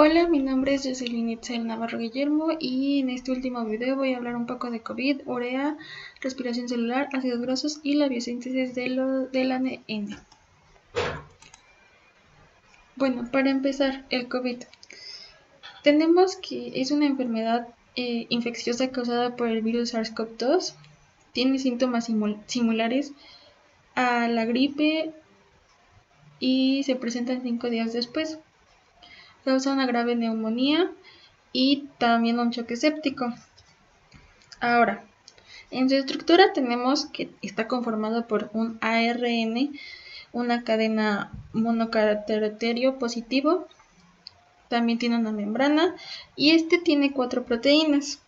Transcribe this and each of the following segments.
Hola, mi nombre es Jocelyn Itzel Navarro Guillermo y en este último video voy a hablar un poco de COVID, urea, respiración celular, ácidos grasos y la biosíntesis del ADN. Bueno, para empezar, el COVID. Tenemos que es una enfermedad infecciosa causada por el virus SARS-CoV-2. Tiene síntomas similares a la gripe y se presentan 5 días después. Causa una grave neumonía y también un choque séptico. Ahora, en su estructura tenemos que está conformado por un ARN, una cadena monocatenario positivo, también tiene una membrana y este tiene 4 proteínas.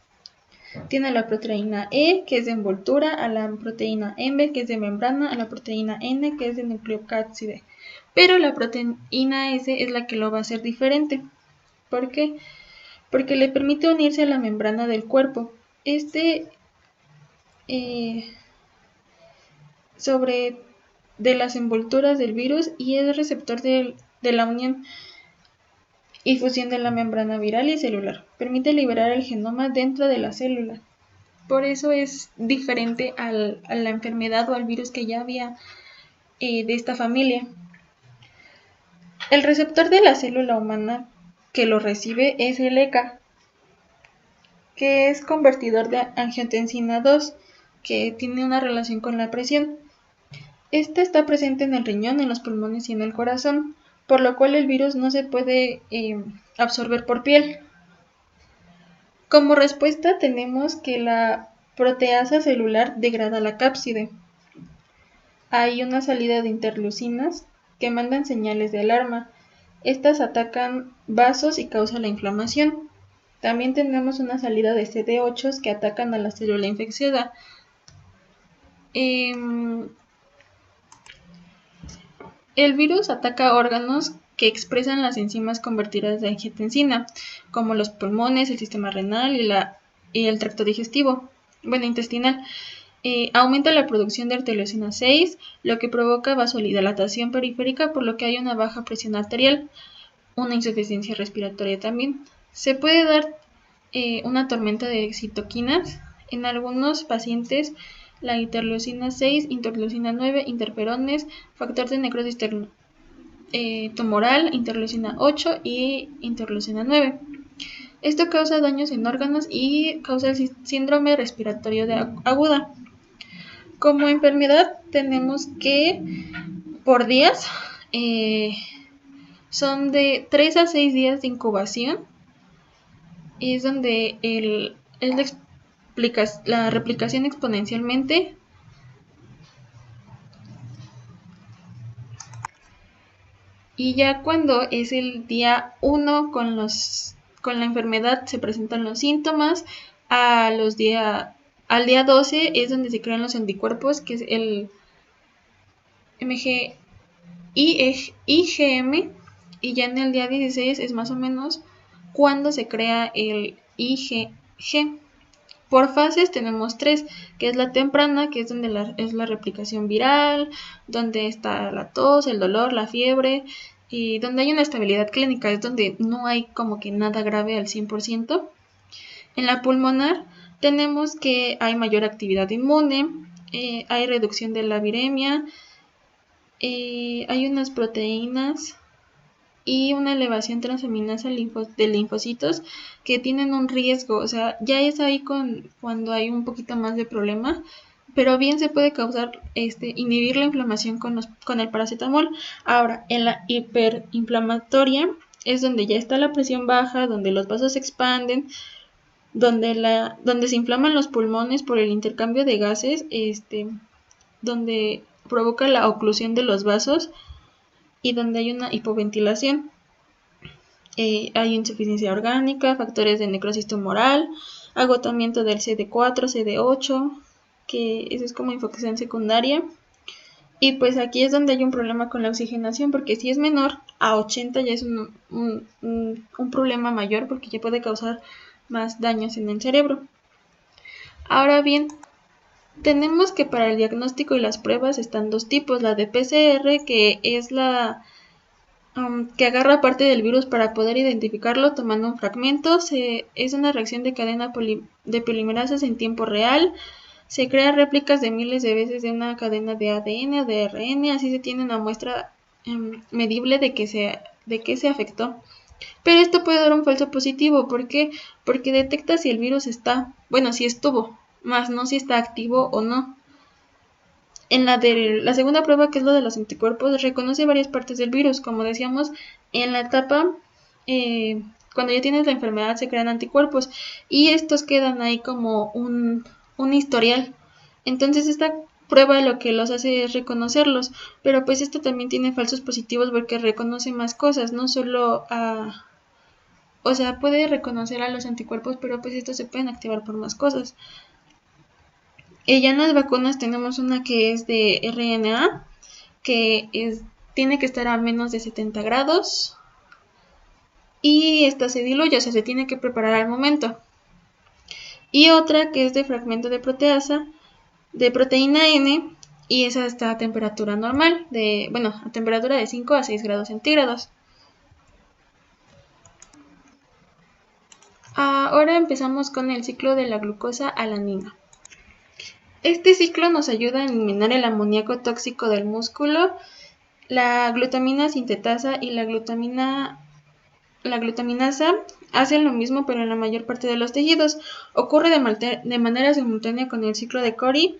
Tiene la proteína E, que es de envoltura, a la proteína M, que es de membrana, a la proteína N, que es de nucleocápside. Pero la proteína S es la que lo va a hacer diferente. ¿Por qué? Porque le permite unirse a la membrana del cuerpo. Sobre de las envolturas del virus y es receptor de la unión y fusión de la membrana viral y celular. Permite liberar el genoma dentro de la célula. Por eso es diferente a la enfermedad o al virus que ya había de esta familia. El receptor de la célula humana que lo recibe es el ECA, que es convertidor de angiotensina 2, que tiene una relación con la presión. Esta está presente en el riñón, en los pulmones y en el corazón, por lo cual el virus no se puede absorber por piel. Como respuesta tenemos que la proteasa celular degrada la cápside. Hay una salida de interleucinas que mandan señales de alarma. Estas atacan vasos y causan la inflamación. También tenemos una salida de CD8 que atacan a la célula infecciosa. El virus ataca órganos que expresan las enzimas convertidas de angiotensina, como los pulmones, el sistema renal y el tracto digestivo, intestinal. Aumenta la producción de interleucina 6, lo que provoca vasodilatación periférica, por lo que hay una baja presión arterial, una insuficiencia respiratoria también. Se puede dar una tormenta de citoquinas. En algunos pacientes la interleucina 6, interleucina 9, interferones, factor de necrosis tumoral, interleucina 8 y interleucina 9. Esto causa daños en órganos y causa el síndrome respiratorio aguda. Como enfermedad tenemos que por días son de 3 a 6 días de incubación. Es donde la replicación exponencialmente. Y ya cuando es el día 1 con la enfermedad se presentan los síntomas. Al día 12 es donde se crean los anticuerpos, que es el IgM, y ya en el día 16 es más o menos cuando se crea el IgG. Por fases tenemos 3, que es la temprana, que es donde es la replicación viral, donde está la tos, el dolor, la fiebre, y donde hay una estabilidad clínica, es donde no hay como que nada grave al 100%. En la pulmonar tenemos que hay mayor actividad inmune, hay reducción de la viremia, hay unas proteínas y una elevación transaminasa de linfocitos que tienen un riesgo, o sea, ya es ahí cuando hay un poquito más de problema, pero bien se puede causar inhibir la inflamación con el paracetamol. Ahora, en la hiperinflamatoria es donde ya está la presión baja, donde los vasos se expanden, donde se inflaman los pulmones por el intercambio de gases, donde provoca la oclusión de los vasos y donde hay una hipoventilación. Hay insuficiencia orgánica, factores de necrosis tumoral, agotamiento del CD4, CD8, que eso es como infección secundaria. Y pues aquí es donde hay un problema con la oxigenación, porque si es menor a 80 ya es un problema mayor, porque ya puede causar más daños en el cerebro. Ahora bien, tenemos que para el diagnóstico y las pruebas están 2 tipos, la de PCR, que es la que agarra parte del virus para poder identificarlo tomando un fragmento. Es una reacción de cadena de polimerasas en tiempo real. Se crean réplicas de miles de veces de una cadena de ADN o de ARN, así se tiene una muestra medible de que se afectó. Pero esto puede dar un falso positivo. ¿Por qué? Porque detecta si el virus si estuvo, más no si está activo o no. En la segunda prueba, que es lo de los anticuerpos, reconoce varias partes del virus. Como decíamos, en la etapa, cuando ya tienes la enfermedad, se crean anticuerpos y estos quedan ahí como un historial. Entonces esta prueba lo que los hace es reconocerlos, pero pues esto también tiene falsos positivos porque reconoce más cosas, no solo puede reconocer a los anticuerpos, pero pues estos se pueden activar por más cosas. Ya en las vacunas tenemos una que es de RNA, que tiene que estar a menos de 70 grados y esta se diluye, o sea, se tiene que preparar al momento. Y otra que es de fragmento de proteasa, de proteína N, y esa está a temperatura normal, a temperatura de 5 a 6 grados centígrados. Ahora empezamos con el ciclo de la glucosa alanina. Este ciclo nos ayuda a eliminar el amoníaco tóxico del músculo, la glutamina sintetasa y la glutaminasa hacen lo mismo pero en la mayor parte de los tejidos. Ocurre de manera simultánea con el ciclo de Cori.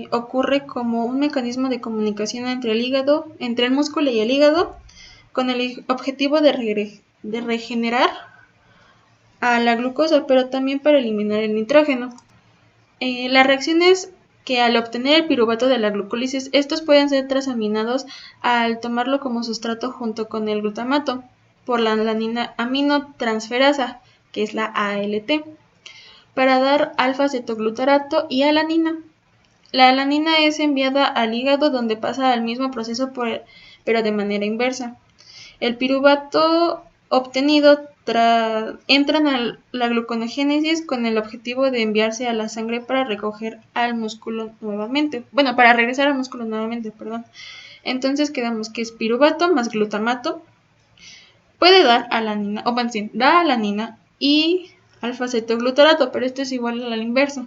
Ocurre como un mecanismo de comunicación entre el músculo y el hígado, con el objetivo de regenerar a la glucosa, pero también para eliminar el nitrógeno. Las reacciones que al obtener el piruvato de la glucólisis, estos pueden ser transaminados al tomarlo como sustrato junto con el glutamato por la alanina aminotransferasa, que es la ALT, para dar alfa-cetoglutarato y alanina. La alanina es enviada al hígado, donde pasa al mismo proceso pero de manera inversa. El piruvato obtenido entran a la gluconogénesis con el objetivo de enviarse a la sangre para recoger al músculo nuevamente. Para regresar al músculo nuevamente, perdón. Entonces quedamos que es piruvato más glutamato. Puede dar alanina, da alanina y alfa-cetoglutarato, pero esto es igual al inverso.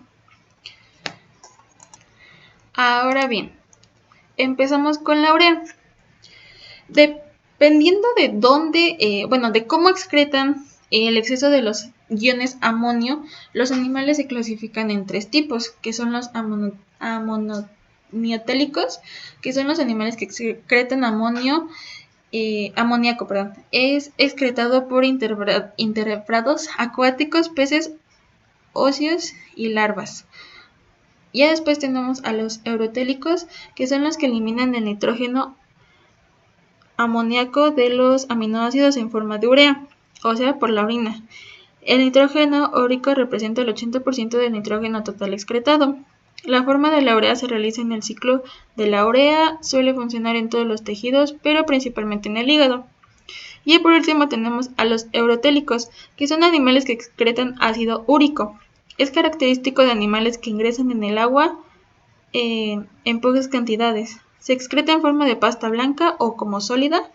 Ahora bien, empezamos con la urea. Dependiendo de de cómo excretan el exceso de los iones amonio, los animales se clasifican en 3 tipos, que son los amoniotélicos, que son los animales que excretan amoníaco, es excretado por invertebrados acuáticos, peces, óseos y larvas. Ya después tenemos a los eurotélicos, que son los que eliminan el nitrógeno amoníaco de los aminoácidos en forma de urea, o sea, por la orina. El nitrógeno úrico representa el 80% del nitrógeno total excretado. La forma de la urea se realiza en el ciclo de la urea, suele funcionar en todos los tejidos, pero principalmente en el hígado. Y por último tenemos a los eurotélicos, que son animales que excretan ácido úrico. Es característico de animales que ingresan en el agua en pocas cantidades. Se excreta en forma de pasta blanca o como sólida.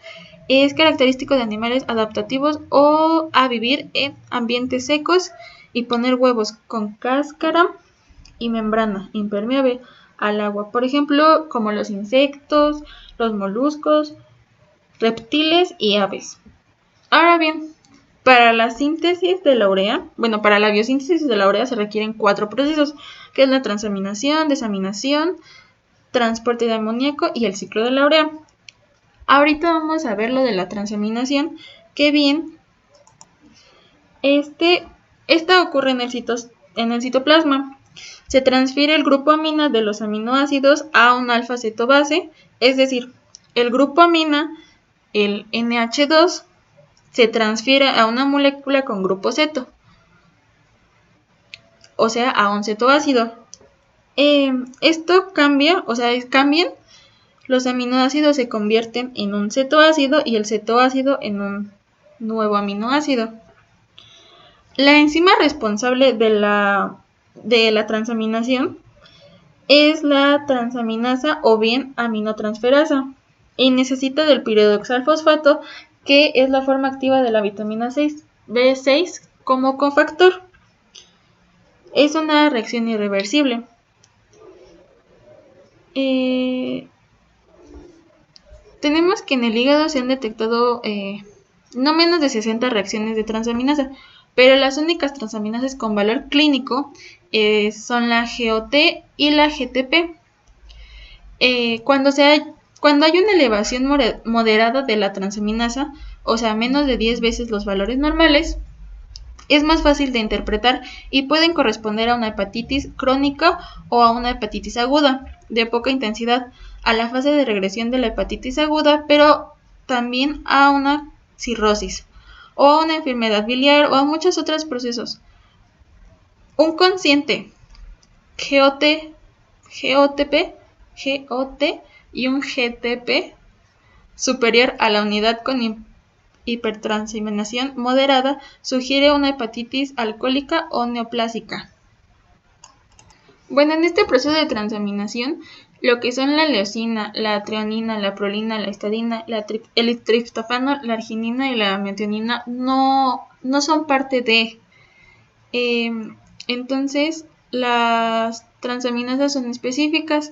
Es característico de animales adaptativos o a vivir en ambientes secos y poner huevos con cáscara y membrana impermeable al agua. Por ejemplo, como los insectos, los moluscos, reptiles y aves. Ahora bien, para la síntesis de la urea, para la biosíntesis de la urea se requieren 4 procesos, que es la transaminación, desaminación, transporte de amoníaco y el ciclo de la urea. Ahorita vamos a ver lo de la transaminación, que bien, esta ocurre en el citoplasma. Se transfiere el grupo amina de los aminoácidos a un alfa-cetobase, es decir, el grupo amina, el NH2, se transfiere a una molécula con grupo ceto, o sea, a un cetoácido. Esto cambian, los aminoácidos se convierten en un cetoácido y el cetoácido en un nuevo aminoácido. La enzima responsable de la transaminación es la transaminasa o bien aminotransferasa. y necesita del piridoxalfosfato, que es la forma activa de la vitamina B6 como cofactor. Es una reacción irreversible. Tenemos que en el hígado se han detectado no menos de 60 reacciones de transaminasa, pero las únicas transaminasas con valor clínico son la GOT y la GTP. Cuando hay una elevación moderada de la transaminasa, o sea, menos de 10 veces los valores normales, es más fácil de interpretar y pueden corresponder a una hepatitis crónica o a una hepatitis aguda de poca intensidad, a la fase de regresión de la hepatitis aguda, pero también a una cirrosis o a una enfermedad biliar o a muchos otros procesos. Un consciente GOT y un GTP superior a la unidad con hipertransaminación moderada sugiere una hepatitis alcohólica o neoplásica. Bueno, en este proceso de transaminación, lo que son la leucina, la treonina, la prolina, la histidina, el triptófano, la arginina y la metionina no son parte de. Entonces, las transaminasas son específicas.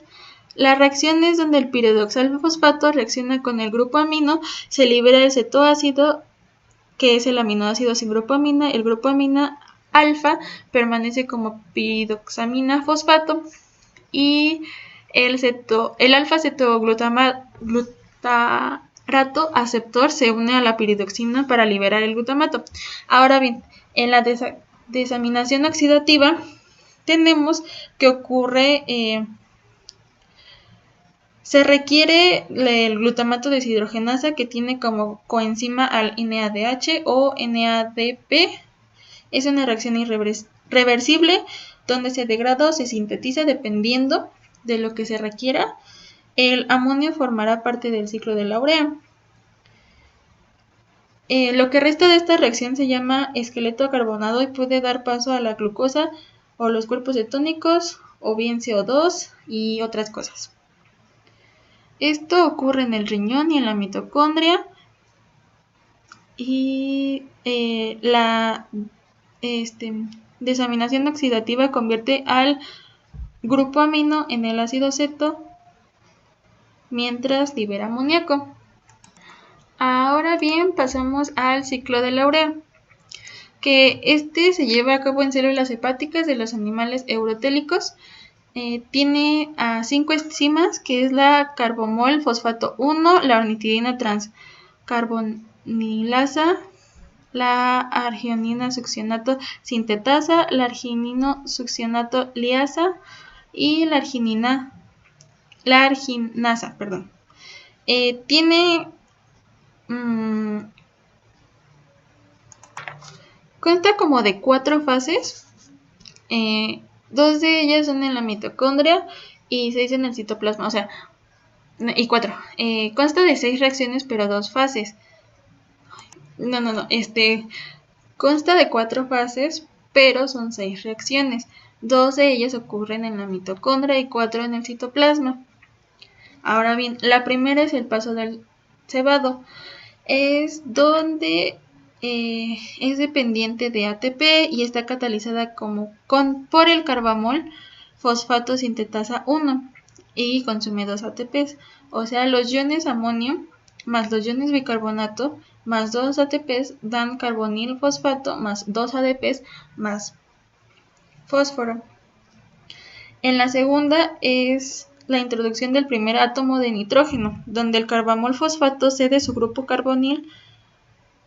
Las reacciones donde el piridoxalfosfato reacciona con el grupo amino, se libera el cetoácido, que es el aminoácido sin grupo amina. El grupo amina alfa permanece como piridoxamina fosfato y el alfa-cetoglutarato aceptor se une a la piridoxina para liberar el glutamato. Ahora bien, en la desaminación oxidativa tenemos que ocurre se requiere el glutamato deshidrogenasa, que tiene como coenzima al NADH o NADP. Es una reacción irreversible donde se degrada o se sintetiza dependiendo de lo que se requiera. El amonio formará parte del ciclo de la urea. Lo que resta de esta reacción se llama esqueleto carbonado y puede dar paso a la glucosa o los cuerpos cetónicos o bien CO2 y otras cosas. Esto ocurre en el riñón y en la mitocondria, y la desaminación oxidativa convierte al grupo amino en el ácido ceto mientras libera amoníaco. Ahora bien, pasamos al ciclo de la urea, que se lleva a cabo en células hepáticas de los animales eurotélicos. Tiene 5 enzimas, que es la carbomol fosfato 1, la ornitidina transcarbonilasa, la arginina succionato sintetasa, la arginino succionato liasa y la arginasa. Consta como de 4 fases. 2 de ellas son en la mitocondria y 6 en el citoplasma, y 4. Consta de 6 reacciones, pero 2 fases. Consta de 4 fases, pero son 6 reacciones. 2 de ellas ocurren en la mitocondria y 4 en el citoplasma. Ahora bien, la primera es el paso del cebado. Es donde es dependiente de ATP y está catalizada por el carbamol fosfato sintetasa 1 y consume 2 ATPs, o sea, los iones amonio más los iones bicarbonato más 2 ATPs dan carbonil fosfato más 2 ADPs más fósforo. En la segunda es la introducción del primer átomo de nitrógeno, donde el carbamol fosfato cede su grupo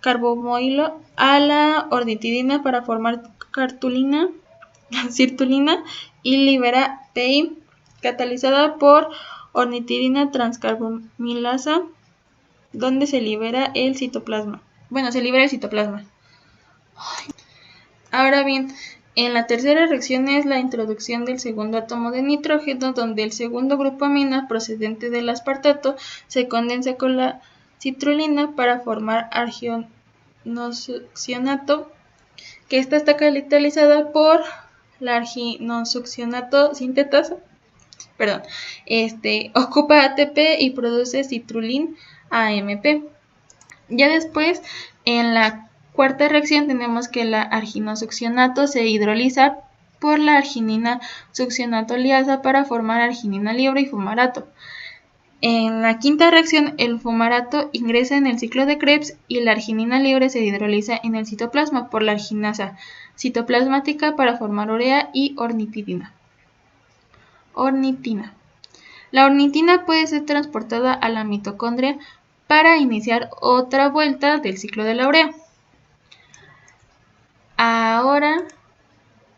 carbomoilo a la ornitidina para formar sirtulina y libera PI, catalizada por ornitidina transcarbamilasa, donde se libera el citoplasma. Ahora bien, en la tercera reacción es la introducción del segundo átomo de nitrógeno, donde el segundo grupo amina procedente del aspartato se condensa con la citrulina para formar arginosuccionato, que está catalizada por la arginosuccionato sintetasa ocupa ATP y produce citrulin AMP. Ya después, en la cuarta reacción tenemos que la arginosuccionato se hidroliza por la arginina succionato liasa para formar arginina libre y fumarato. En la quinta reacción, el fumarato ingresa en el ciclo de Krebs y la arginina libre se hidroliza en el citoplasma por la arginasa citoplasmática para formar urea y ornitina. La ornitina puede ser transportada a la mitocondria para iniciar otra vuelta del ciclo de la urea. Ahora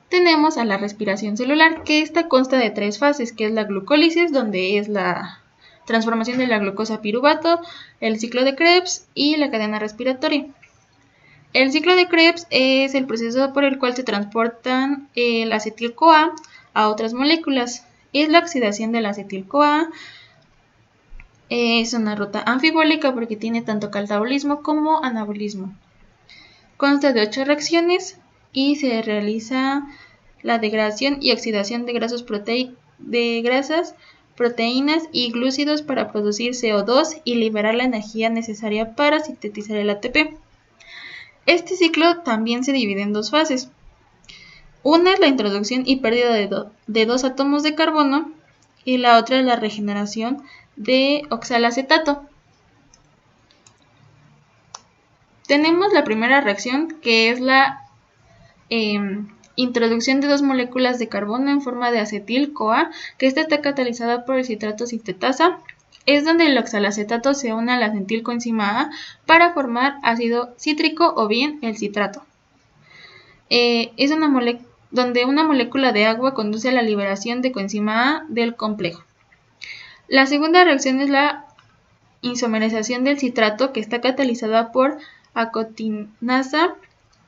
tenemos a la respiración celular, que esta consta de 3 fases, que es la glucólisis, donde es la transformación de la glucosa a piruvato, el ciclo de Krebs y la cadena respiratoria. El ciclo de Krebs es el proceso por el cual se transportan el acetil-CoA a otras moléculas. Es la oxidación del acetil-CoA. Es una ruta anfibólica porque tiene tanto catabolismo como anabolismo. Consta de 8 reacciones y se realiza la degradación y oxidación de grasas, proteínas y glúcidos para producir CO2 y liberar la energía necesaria para sintetizar el ATP. Este ciclo también se divide en 2 fases. Una es la introducción y pérdida de 2 átomos de carbono y la otra es la regeneración de oxalacetato. Tenemos la primera reacción, que es la introducción de 2 moléculas de carbono en forma de acetil-CoA, que esta está catalizada por el citrato sintetasa. Es donde el oxalacetato se une a la acetilcoenzima A para formar ácido cítrico o bien el citrato. Es donde una molécula de agua conduce a la liberación de coenzima A del complejo. La segunda reacción es la isomerización del citrato, que está catalizada por acotinasa,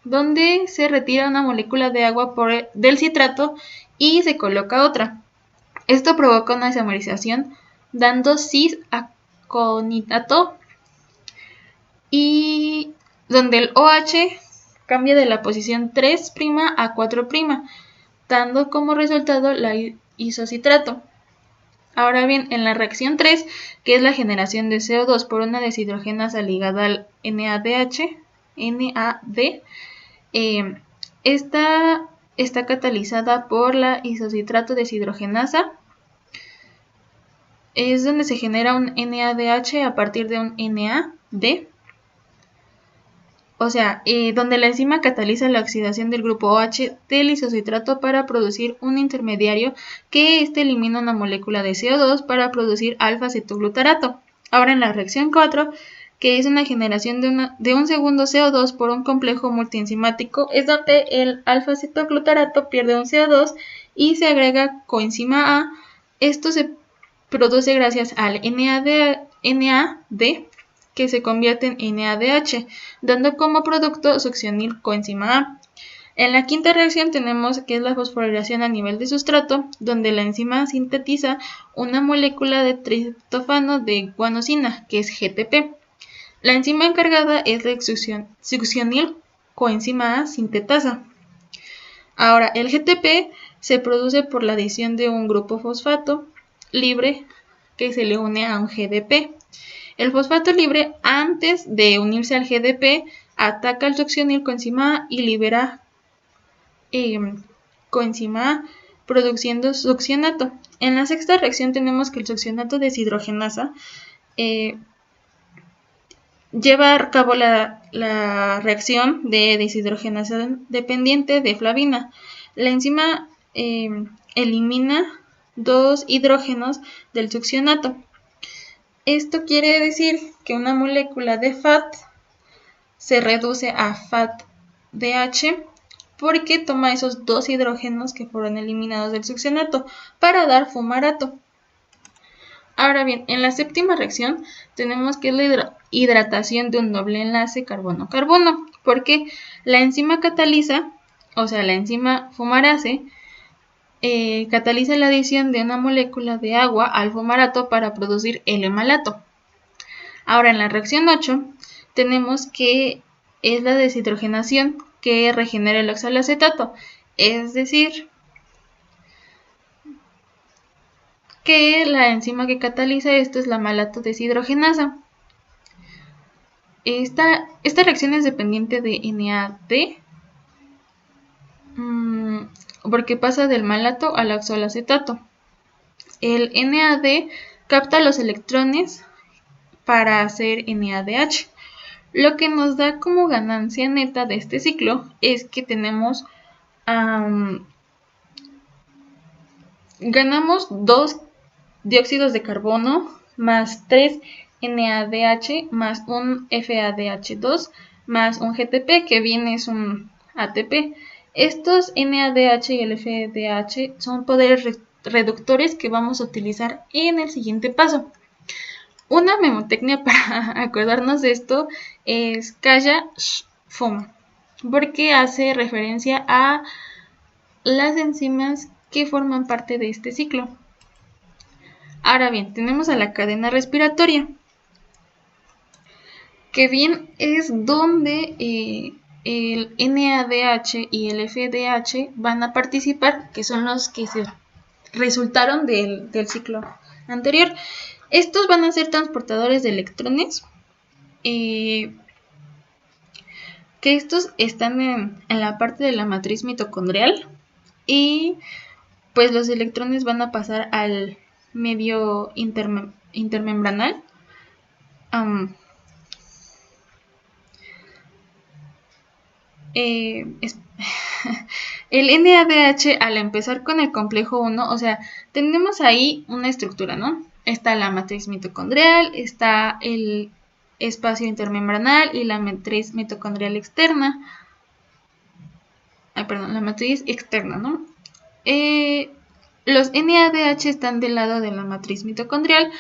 donde se retira una molécula de agua del citrato y se coloca otra. Esto provoca una isomerización dando cis-aconitato, y donde el OH cambia de la posición 3' a 4', dando como resultado la isocitrato. Ahora bien, en la reacción 3, que es la generación de CO2 por una deshidrogenasa ligada al NAD, esta está catalizada por la isocitrato deshidrogenasa. Es donde se genera un NADH a partir de un NAD. O sea, donde la enzima cataliza la oxidación del grupo OH del isocitrato para producir un intermediario que elimina una molécula de CO2 para producir alfa-cetoglutarato. Ahora en la reacción 4, que es una generación de un segundo CO2 por un complejo multienzimático, es donde el alfa-cetoglutarato pierde un CO2 y se agrega coenzima A. Esto se produce gracias al NAD, que se convierte en NADH, dando como producto succionil coenzima A. En la quinta reacción tenemos que es la fosforilación a nivel de sustrato, donde la enzima sintetiza una molécula de triptófano de guanosina, que es GTP. La enzima encargada es la succionil coenzima A sintetasa. Ahora, el GTP se produce por la adición de un grupo fosfato libre que se le une a un GDP. El fosfato libre, antes de unirse al GDP, ataca al succionil coenzima A y libera coenzima A, produciendo succionato. En la sexta reacción tenemos que el succionato deshidrogenasa lleva a cabo la reacción de deshidrogenación dependiente de flavina. La enzima elimina 2 hidrógenos del succionato. Esto quiere decir que una molécula de FAT se reduce a FAT-DH porque toma esos 2 hidrógenos que fueron eliminados del succionato para dar fumarato. Ahora bien, en la séptima reacción tenemos que la hidratación de un doble enlace carbono-carbono, porque la enzima cataliza, o sea, la enzima fumarase, cataliza la adición de una molécula de agua al fumarato para producir L-malato. Ahora en la reacción 8 tenemos que es la deshidrogenación que regenera el oxalacetato, es decir, que la enzima que cataliza esto es la malato deshidrogenasa. Esta reacción es dependiente de NAD, porque pasa del malato al oxaloacetato. El NAD capta los electrones para hacer NADH. Lo que nos da como ganancia neta de este ciclo es que tenemos ganamos 2 dióxidos de carbono más 3 NADH más un FADH2 más un GTP, que viene es un ATP. Estos NADH y el FADH son poderes reductores que vamos a utilizar en el siguiente paso. Una memotecnia para acordarnos de esto es Kaya-Foma, porque hace referencia a las enzimas que forman parte de este ciclo. Ahora bien, tenemos a la cadena respiratoria, que bien es donde el NADH y el FADH van a participar, que son los que se resultaron del ciclo anterior. Estos van a ser transportadores de electrones, que estos están en la parte de la matriz mitocondrial, y pues los electrones van a pasar al medio intermembranal. El NADH, al empezar con el complejo 1, o sea, tenemos ahí una estructura, ¿no? Está la matriz mitocondrial, está el espacio intermembranal y la matriz mitocondrial externa. La matriz externa, ¿no? Los NADH están del lado de la matriz mitocondrial,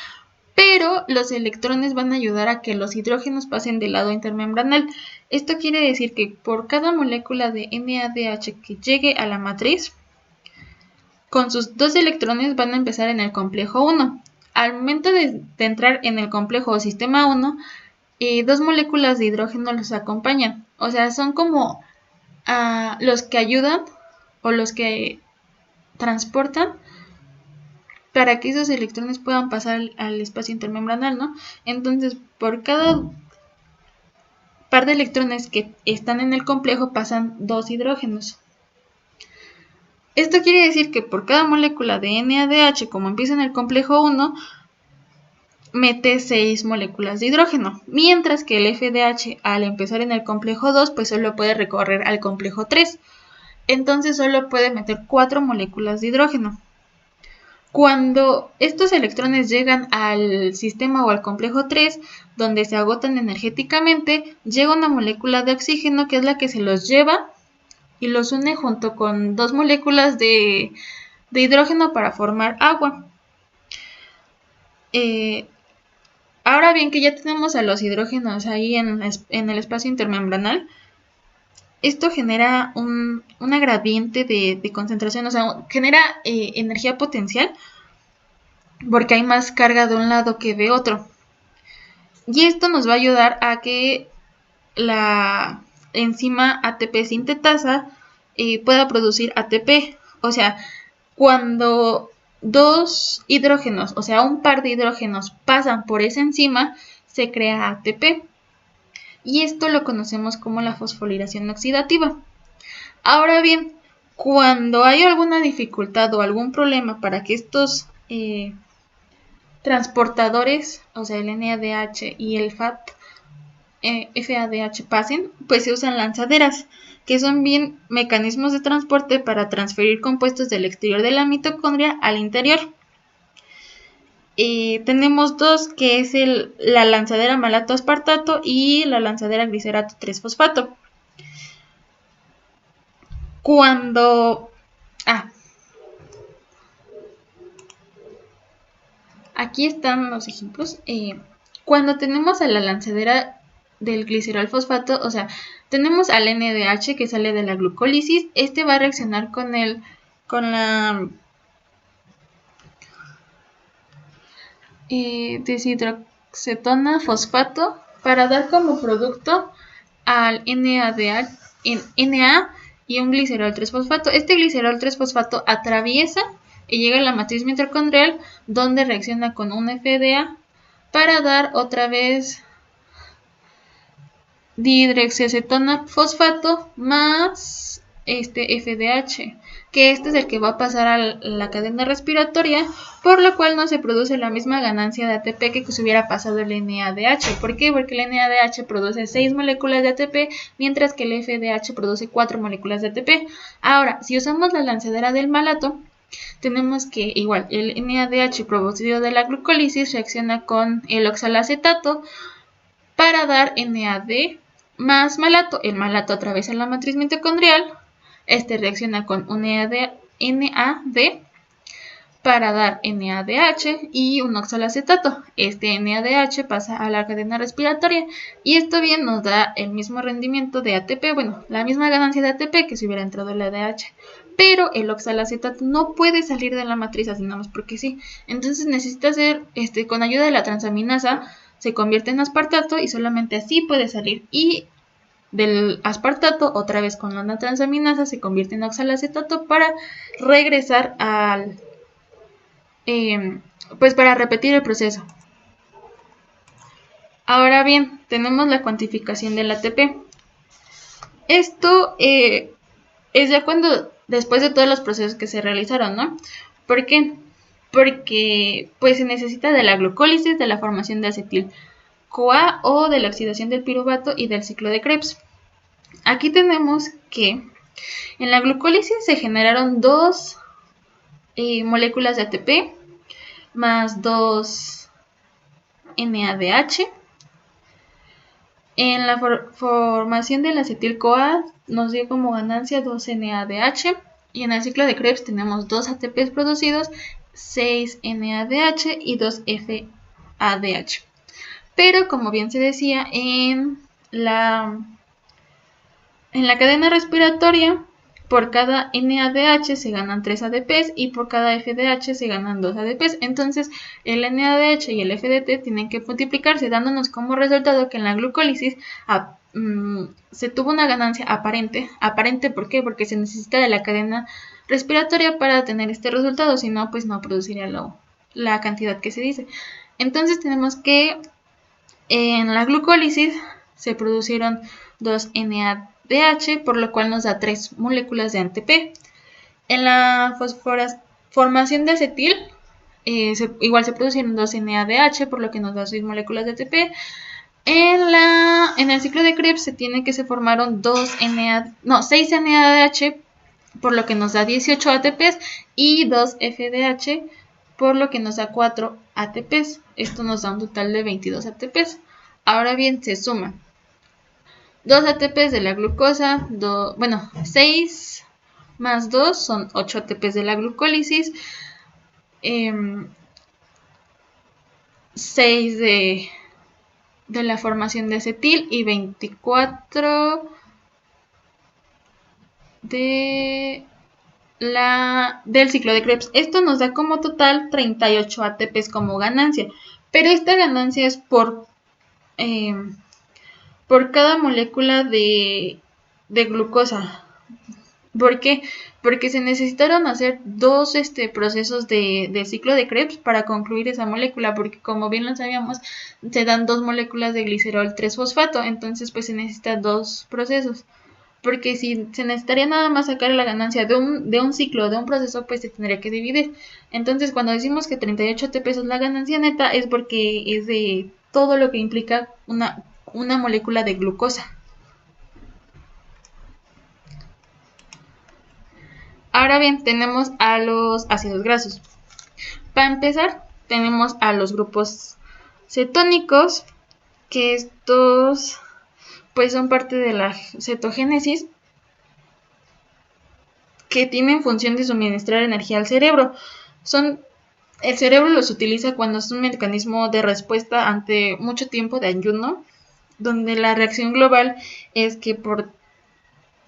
pero los electrones van a ayudar a que los hidrógenos pasen del lado intermembranal. Esto quiere decir que por cada molécula de NADH que llegue a la matriz, con sus 2 electrones van a empezar en el complejo 1. Al momento de entrar en el complejo o sistema 1, 2 moléculas de hidrógeno los acompañan. O sea, son como los que ayudan o los que transportan para que esos electrones puedan pasar al espacio intermembranal, ¿no? Entonces, por cada par de electrones que están en el complejo pasan 2 hidrógenos. Esto quiere decir que por cada molécula de NADH, como empieza en el complejo 1, mete 6 moléculas de hidrógeno, mientras que el FADH, al empezar en el complejo 2, pues solo puede recorrer al complejo 3. Entonces solo puede meter 4 moléculas de hidrógeno. Cuando estos electrones llegan al sistema o al complejo 3, donde se agotan energéticamente, llega una molécula de oxígeno que es la que se los lleva y los une junto con 2 moléculas de hidrógeno para formar agua. Ahora bien, que ya tenemos a los hidrógenos ahí en el espacio intermembranal, esto genera una gradiente de concentración, o sea, genera energía potencial, porque hay más carga de un lado que de otro. Y esto nos va a ayudar a que la enzima ATP sintetasa pueda producir ATP. O sea, cuando 2 hidrógenos, o sea, un par de hidrógenos pasan por esa enzima, se crea ATP. Y esto lo conocemos como la fosforilación oxidativa. Ahora bien, cuando hay alguna dificultad o algún problema para que estos transportadores, o sea, el NADH y el FADH pasen, pues se usan lanzaderas, que son bien mecanismos de transporte para transferir compuestos del exterior de la mitocondria al interior. Tenemos 2, que es la lanzadera malato-aspartato y la lanzadera glicerato 3-fosfato. Aquí están los ejemplos. Cuando tenemos a la lanzadera del glicerol fosfato, o sea, tenemos al NADH que sale de la glucólisis. Este va a reaccionar con la deshidroxetona fosfato para dar como producto al NA y un glicerol 3-fosfato. Este glicerol 3-fosfato atraviesa y llega a la matriz mitocondrial, donde reacciona con un FDA para dar otra vez dihidroxiacetona fosfato más FDH, que este es el que va a pasar a la cadena respiratoria, por lo cual no se produce la misma ganancia de ATP que se hubiera pasado el NADH. ¿Por qué? Porque el NADH produce 6 moléculas de ATP, mientras que el FDH produce 4 moléculas de ATP. Ahora, si usamos la lanzadera del malato, tenemos que igual el NADH producido de la glucólisis reacciona con el oxalacetato para dar NAD más malato. El malato atraviesa la matriz mitocondrial, reacciona con un NAD para dar NADH y un oxalacetato. Este NADH pasa a la cadena respiratoria y esto bien nos da el mismo rendimiento de ATP, bueno, la misma ganancia de ATP que si hubiera entrado el ADH. Pero el oxalacetato no puede salir de la matriz así nada más porque sí. Entonces necesita ser, con ayuda de la transaminasa, se convierte en aspartato y solamente así puede salir. Y del aspartato, otra vez con la transaminasa, se convierte en oxalacetato para regresar al... pues para repetir el proceso. Ahora bien, tenemos la cuantificación del ATP. Esto es ya cuando, después de todos los procesos que se realizaron, ¿no? ¿Por qué? Porque pues se necesita de la glucólisis, de la formación de acetil-CoA o de la oxidación del piruvato y del ciclo de Krebs. Aquí tenemos que en la glucólisis se generaron 2 moléculas de ATP más 2 NADH. En la formación del acetil-CoA nos dio como ganancia 2 NADH y en el ciclo de Krebs tenemos 2 ATPs producidos, 6 NADH y 2 FADH. Pero como bien se decía, en la cadena respiratoria, por cada NADH se ganan 3 ADPs y por cada FDH se ganan 2 ADPs. Entonces, el NADH y el FDT tienen que multiplicarse, dándonos como resultado que en la glucólisis se tuvo una ganancia aparente. ¿Aparente por qué? Porque se necesita de la cadena respiratoria para tener este resultado, si no, pues no produciría la cantidad que se dice. Entonces, tenemos que en la glucólisis se producieron 2 NADH, por lo cual nos da 3 moléculas de ATP. En la formación de acetil, igual se producieron 2 NADH, por lo que nos da 6 moléculas de ATP. En el ciclo de Krebs se formaron 6 NADH, por lo que nos da 18 ATPs, y 2 FDH, por lo que nos da 4 ATPs. Esto nos da un total de 22 ATPs. Ahora bien, se suman 2 ATPs de la glucosa, 6 más 2 son 8 ATPs de la glucólisis, 6 de la formación de acetil y 24 del ciclo de Krebs. Esto nos da como total 38 ATPs como ganancia, pero esta ganancia es por cada molécula de glucosa. ¿Por qué? Porque se necesitaron hacer 2 procesos de ciclo de Krebs para concluir esa molécula, porque como bien lo sabíamos, se dan 2 moléculas de glicerol 3-fosfato, entonces pues se necesitan 2 procesos. Porque si se necesitaría nada más sacar la ganancia de un ciclo, de un proceso, pues se tendría que dividir. Entonces cuando decimos que 38 ATP es la ganancia neta, es porque es de todo lo que implica una molécula de glucosa. Ahora bien, tenemos a los ácidos grasos. Para empezar, tenemos a los grupos cetónicos, que estos pues son parte de la cetogénesis, que tienen función de suministrar energía al cerebro. El cerebro los utiliza cuando es un mecanismo de respuesta ante mucho tiempo de ayuno, donde la reacción global es que por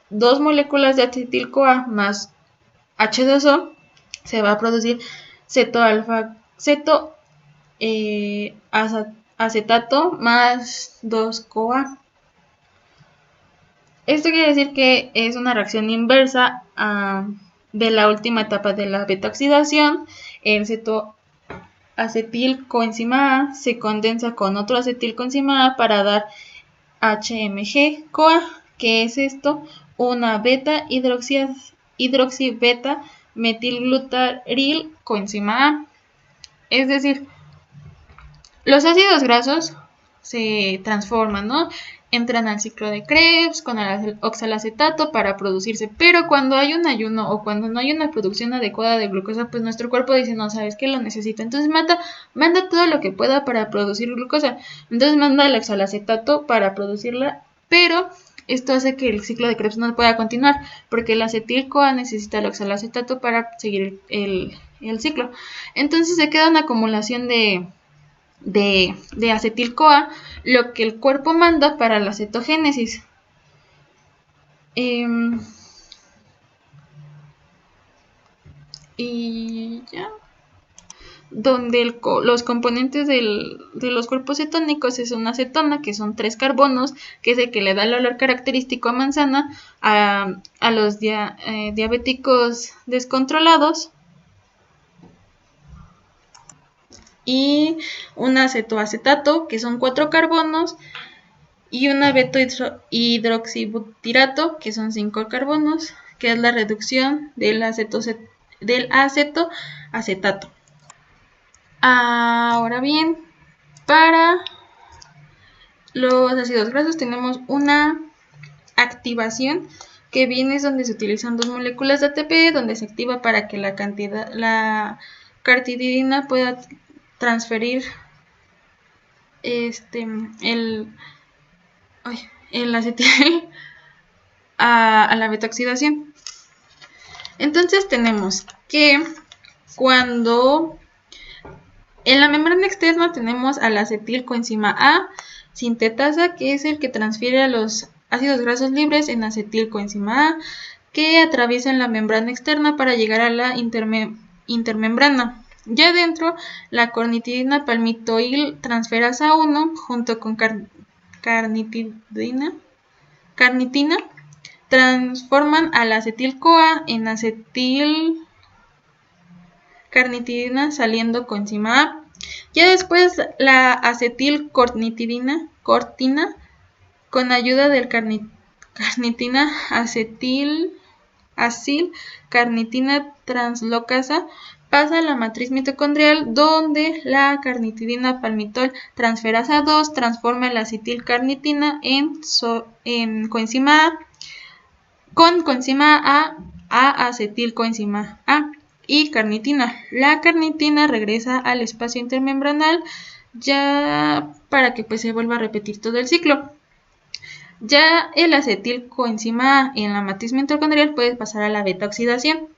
2 moléculas de acetil-CoA más H2O se va a producir acetato más 2-CoA. Esto quiere decir que es una reacción inversa a de la última etapa de la beta-oxidación, el cetoacetilcoenzima A se condensa con otro acetilcoenzima A para dar HMG-CoA. ¿Qué es esto? Una beta-hidroxibeta metilglutaril coenzima A. Es decir, los ácidos grasos se transforman, ¿no? Entran al ciclo de Krebs con el oxalacetato para producirse, pero cuando hay un ayuno o cuando no hay una producción adecuada de glucosa, pues nuestro cuerpo dice, no, sabes que lo necesita, entonces manda todo lo que pueda para producir glucosa, entonces manda el oxalacetato para producirla, pero esto hace que el ciclo de Krebs no pueda continuar, porque el acetil-CoA necesita el oxalacetato para seguir el ciclo, entonces se queda una acumulación de acetil-CoA, lo que el cuerpo manda para la cetogénesis. Y ya. Donde los componentes de los cuerpos cetónicos es una acetona, que son 3 carbonos, que es el que le da el olor característico a manzana a los diabéticos descontrolados. Y un acetoacetato, que son 4 carbonos, y una beta-hidroxibutirato, que son 5 carbonos, que es la reducción del acetoacetato. Ahora bien, para los ácidos grasos tenemos una activación, que viene donde se utilizan 2 moléculas de ATP, donde se activa para que la carnitidina pueda transferir el acetil a la beta-oxidación. Entonces tenemos que cuando en la membrana externa tenemos al acetilcoenzima A sintetasa, que es el que transfiere a los ácidos grasos libres en acetilcoenzima A, que atraviesan la membrana externa para llegar a la intermembrana. Ya dentro, la carnitidina palmitoil transferasa 1 junto con carnitina transforman al acetil-CoA en acetilcarnitidina saliendo coenzima A. Ya después la acetilcortina con ayuda del carnitina acilcarnitina translocasa pasa a la matriz mitocondrial, donde la carnitidina palmitol transferasa 2 transforma la acetilcarnitina en coenzima A, con coenzima A acetilcoenzima A y carnitina. La carnitina regresa al espacio intermembranal ya para que pues se vuelva a repetir todo el ciclo. Ya el acetilcoenzima A en la matriz mitocondrial puede pasar a la beta-oxidación.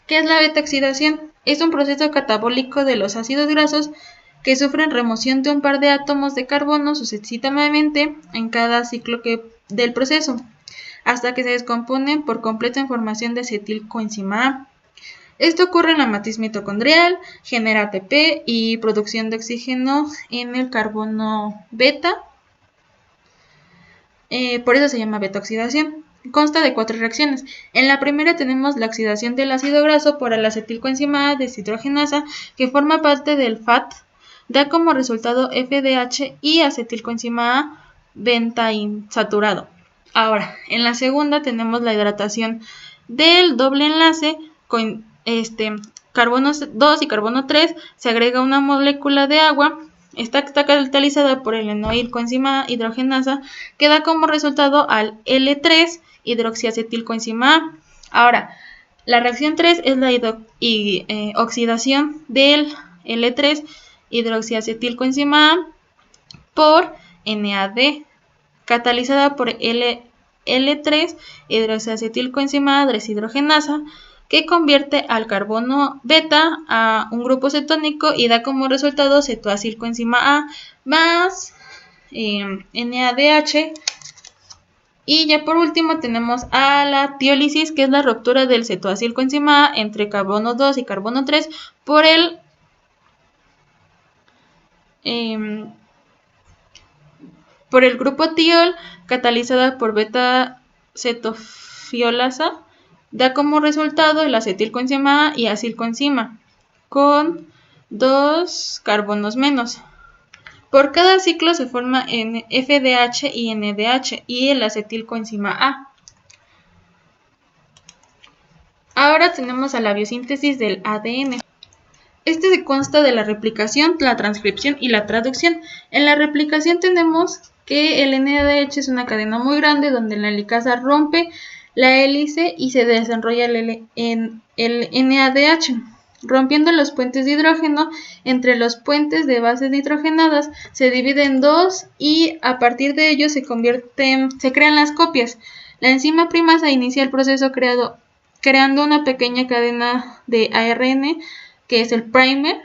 ¿Qué es la beta-oxidación? Es un proceso catabólico de los ácidos grasos que sufren remoción de un par de átomos de carbono sucesivamente en cada ciclo del proceso, hasta que se descomponen por completo en formación de acetilcoenzima A. Esto ocurre en la matriz mitocondrial, genera ATP y producción de oxígeno en el carbono beta. Por eso se llama beta-oxidación. Consta de 4 reacciones. En la primera tenemos la oxidación del ácido graso por el acetilcoenzima A deshidrogenasa, que forma parte del FAT, da como resultado FDH y acetilcoenzima A bentainsaturado. Ahora, en la segunda tenemos la hidratación del doble enlace con carbono 2 y carbono 3, se agrega una molécula de agua. Esta está catalizada por el enoilcoenzima hidrogenasa, que da como resultado al L3 hidroxiacetilcoenzima A. Ahora, la reacción 3 es la oxidación del L3 hidroxiacetilcoenzima A por NAD, catalizada por L3 hidroxiacetilcoenzima A deshidrogenasa, que convierte al carbono beta a un grupo cetónico y da como resultado cetoacilcoenzima A más NADH. Y ya por último tenemos a la tiólisis, que es la ruptura del cetoacilcoenzima A entre carbono 2 y carbono 3 por el grupo tiol, catalizada por beta-cetofilasa fosfiolasa da como resultado el acetilcoenzima A y acilcoenzima con 2 carbonos menos. Por cada ciclo se forma FDH y NDH y el acetilcoenzima A. Ahora tenemos a la biosíntesis del ADN. Este se consta de la replicación, la transcripción y la traducción. En la replicación tenemos que el NADH es una cadena muy grande donde la helicasa rompe la hélice y se desenrolla el NADH, rompiendo los puentes de hidrógeno. Entre los puentes de bases nitrogenadas se divide en dos y a partir de ello se crean las copias. La enzima primasa inicia el proceso creando una pequeña cadena de ARN, que es el primer,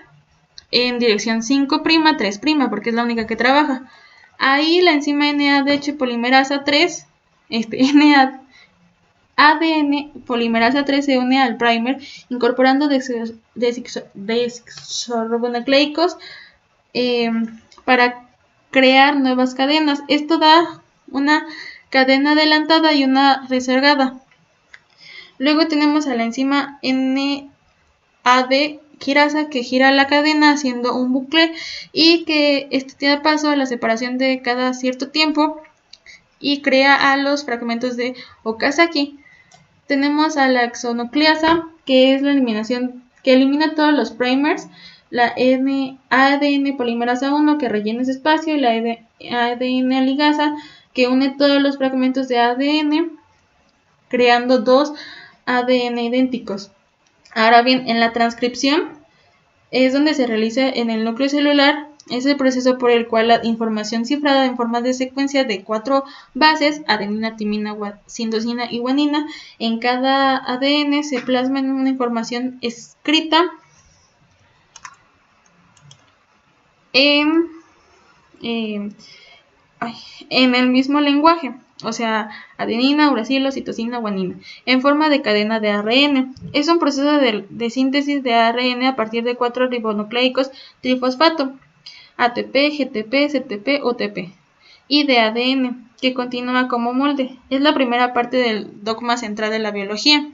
en dirección 5', 3', porque es la única que trabaja. Ahí la enzima NADH polimerasa 3, ADN polimerasa 3 se une al primer, incorporando desoxirribonucleicos para crear nuevas cadenas. Esto da una cadena adelantada y una rezagada. Luego tenemos a la enzima NAD quirasa que gira la cadena haciendo un bucle y que este da paso a la separación de cada cierto tiempo y crea a los fragmentos de Okazaki. Tenemos a la exonucleasa, que es la eliminación que elimina todos los primers, la ADN polimerasa 1 que rellena ese espacio y la ADN ligasa que une todos los fragmentos de ADN creando dos ADN idénticos. Ahora bien, en la transcripción es donde se realiza en el núcleo celular. Es el proceso por el cual la información cifrada en forma de secuencia de 4 bases, adenina, timina, citosina y guanina, en cada ADN se plasma en una información escrita en el mismo lenguaje, o sea, adenina, uracilo, citosina, guanina, en forma de cadena de ARN. Es un proceso de síntesis de ARN a partir de 4 ribonucleicos trifosfato, ATP, GTP, CTP, OTP, y de ADN, que continúa como molde. Es la primera parte del dogma central de la biología,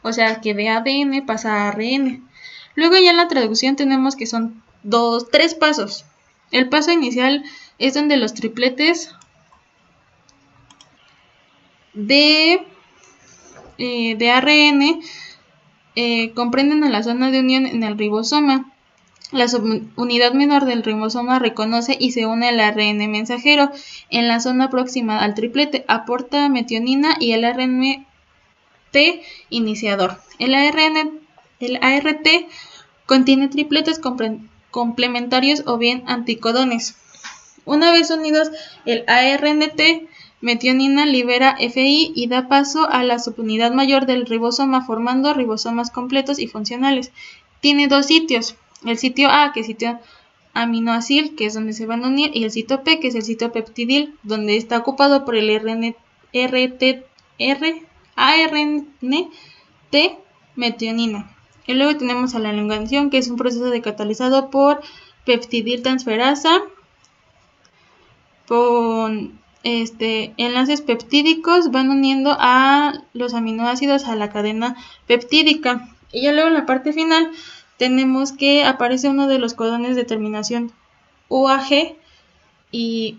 o sea, que de ADN pasa a ARN. Luego ya en la traducción tenemos que son 3 pasos. El paso inicial es donde los tripletes de ARN comprenden a la zona de unión en el ribosoma. La subunidad menor del ribosoma reconoce y se une al ARN mensajero en la zona próxima al triplete, aporta metionina y el ART iniciador. El ART contiene tripletes complementarios o bien anticodones. Una vez unidos, el ARNT metionina libera FI y da paso a la subunidad mayor del ribosoma, formando ribosomas completos y funcionales. Tiene 2 sitios, el sitio A, que es el sitio aminoacil, que es donde se van a unir, y el sitio P, que es el sitio peptidil, donde está ocupado por el ARNT metionina. Y luego tenemos a la elongación, que es un proceso de catalizado por peptidil transferasa, con enlaces peptídicos van uniendo a los aminoácidos a la cadena peptídica. Y ya luego en la parte final tenemos que aparece uno de los codones de terminación UAG y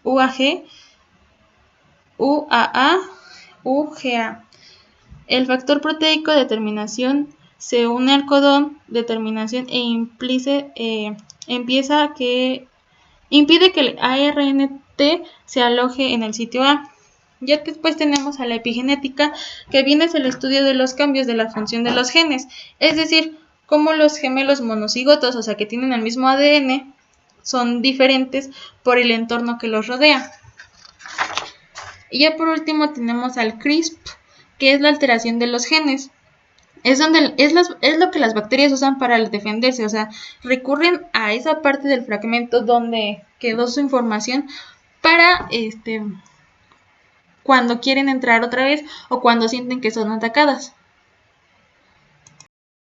UAG, UAA, UGA. El factor proteico de terminación se une al codón de terminación e impide que el ARNT se aloje en el sitio A. Ya después tenemos a la epigenética, que viene es el estudio de los cambios de la función de los genes, es decir, cómo los gemelos monocigotos, o sea que tienen el mismo ADN, son diferentes por el entorno que los rodea. Y ya por último tenemos al CRISP, que es la alteración de los genes. Es lo que las bacterias usan para defenderse, o sea, recurren a esa parte del fragmento donde quedó su información para cuando quieren entrar otra vez o cuando sienten que son atacadas.